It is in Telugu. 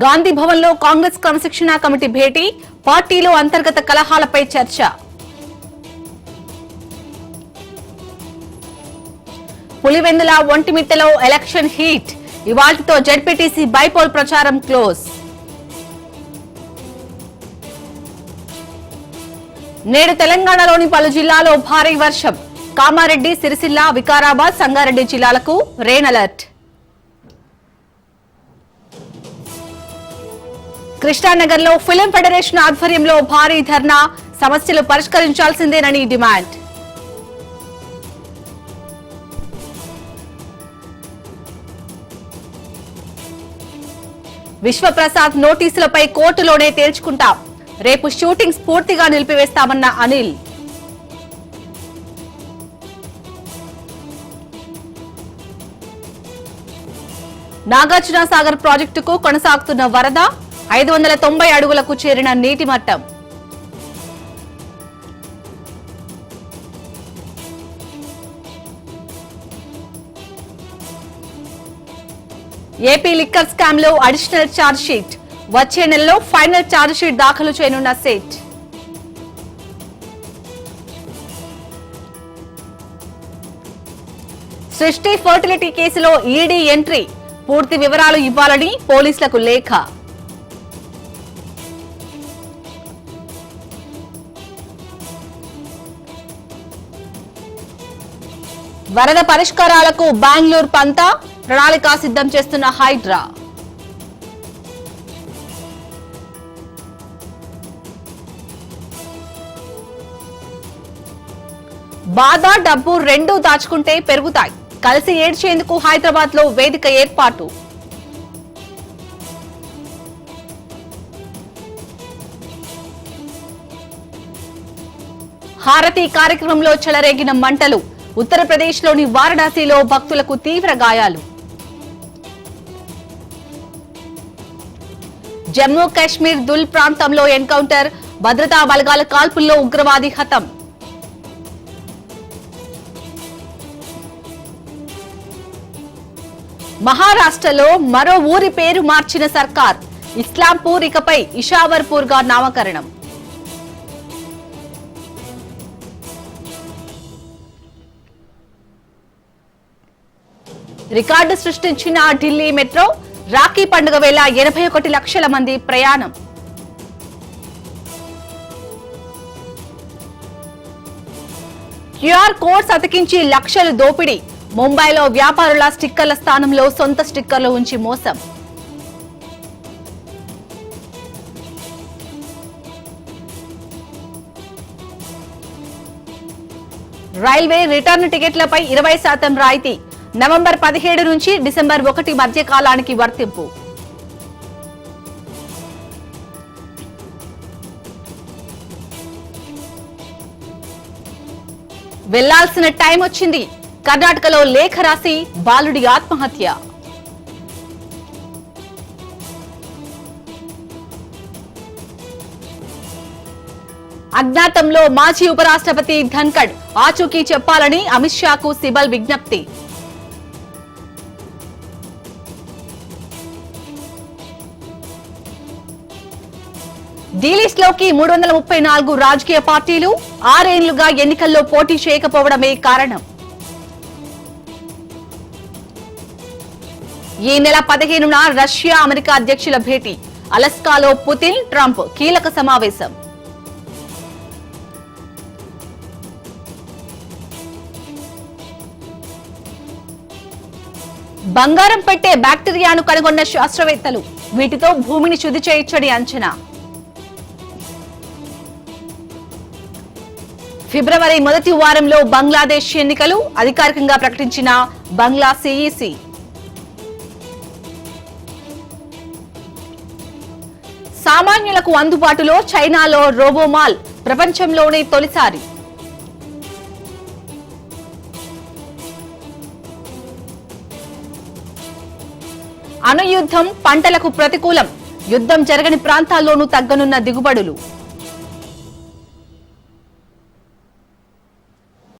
గాంధీ భవన్ లో కాంగ్రెస్ క్రమశిక్షణ కమిటీ భేటీ, పార్టీలో అంతర్గత కలహాలపై చర్చ. పులివెందుల ఒంటిమిట్టలో ఎలక్షన్ హీట్, ఇవాల్టితో జెడ్పీటీసీ బైపోల్ ప్రచారం క్లోజ్. నేడు తెలంగాణలోని పలు జిల్లాల్లో భారీ వర్షం, కామారెడ్డి, సిరిసిల్ల, వికారాబాద్, సంగారెడ్డి జిల్లాలకు రెయిన్ అలర్ట్. కృష్ణానగర్లో ఫిలిం ఫెడరేషన్ ఆధ్వర్యంలో భారీ ధర్నా, సమస్యలు పరిష్కరించాల్సిందేనని డిమాండ్. విశ్వప్రసాద్ నోటీసులపై కోర్టులోనే తేల్చుకుంటాం, రేపు షూటింగ్స్ పూర్తిగా నిలిపివేస్తామన్న అనిల్. నాగార్జున సాగర్ ప్రాజెక్టుకు కొనసాగుతున్న వరద, 590 అడుగులకు చేరిన నీటి మట్టం. ఏపీ లిక్కర్ స్కామ్ లో అడిషనల్ ఛార్జ్ షీట్, వచ్చే నెలలో ఫైనల్ ఛార్జ్ షీట్ దాఖలు చేయనున్న సెట్. సృష్టి ఫర్టిలిటీ కేసులో ఈడీ ఎంట్రీ, పూర్తి వివరాలు ఇవ్వాలని పోలీసులకు లేఖ. వరద పరిష్కారాలకు బెంగళూరు పంతా, ప్రణాళిక సిద్ధం చేస్తున్న హైడ్రా. బాధ, డబ్బు రెండూ దాచుకుంటే పెరుగుతాయి, కలిసి ఏడ్చేందుకు హైదరాబాద్ లో వేదిక ఏర్పాటు. హారతి కార్యక్రమంలో చెలరేగిన మంటలు, ఉత్తరప్రదేశ్ లోని వారణాసిలో భక్తులకు తీవ్ర గాయాలు. జమ్మూ కాశ్మీర్ దుల్ ప్రాంతంలో ఎన్కౌంటర్, భద్రతా బలగాల కాల్పుల్లో ఉగ్రవాది హతం. మహారాష్ట్రలో మరో ఊరి పేరు మార్చిన సర్కార్, ఇస్లాంపూర్ ఇకపై ఇషావర్పూర్ గా నామకరణం. రికార్డు సృష్టించిన ఢిల్లీ మెట్రో, రాఖీ పండుగ వేళ 81 లక్షల మంది ప్రయాణం. క్యూఆర్ కోడ్స్ అతికించి లక్షలు దోపిడీ, ముంబైలో వ్యాపారుల స్టిక్కర్ల స్థానంలో సొంత స్టిక్కర్లు ఉంచి మోసం. రైల్వే రిటర్న్ టికెట్లపై 20% రాయితీ, నవంబర్ 17 నుంచి డిసెంబర్ 1 మధ్య కాలానికి వర్తింపు. వెళ్లాల్సిన టైం వచ్చింది, కర్ణాటకలో లేఖ రాసి బాలుడి ఆత్మహత్య. అజ్ఞాతంలో మాజీ ఉపరాష్ట్రపతి ధన్ఖడ్, ఆచూకీ చెప్పాలని అమిత్ షాకు సిబల్ విజ్ఞప్తి. ఢిల్లీ లోకి 334 రాజకీయ పార్టీలు, 6 ఏళ్లుగా ఎన్నికల్లో పోటీ చేయకపోవడమే కారణం. ఈ నెల 15న రష్యా, అమెరికా అధ్యక్షుల భేటీ, అలస్కాలో పుతిన్, ట్రంప్ కీలక సమావేశం. బంగారం పెట్టే బ్యాక్టీరియాను కనుగొన్న శాస్త్రవేత్తలు, వీటితో భూమిని శుద్ధి చేయొచ్చని అంచనా. ఫిబ్రవరి మొదటి వారంలో బంగ్లాదేశ్ ఎన్నికలు, అధికారికంగా ప్రకటించిన బంగ్లా సిఈసి. సామాన్యులకు అందుబాటులో చైనాలో రోబోమాల్, ప్రపంచంలోనే తొలిసారి. అణుయుద్ధం పంటలకు ప్రతికూలం, యుద్ధం జరగని ప్రాంతాల్లోనూ తగ్గనున్న దిగుబడులు.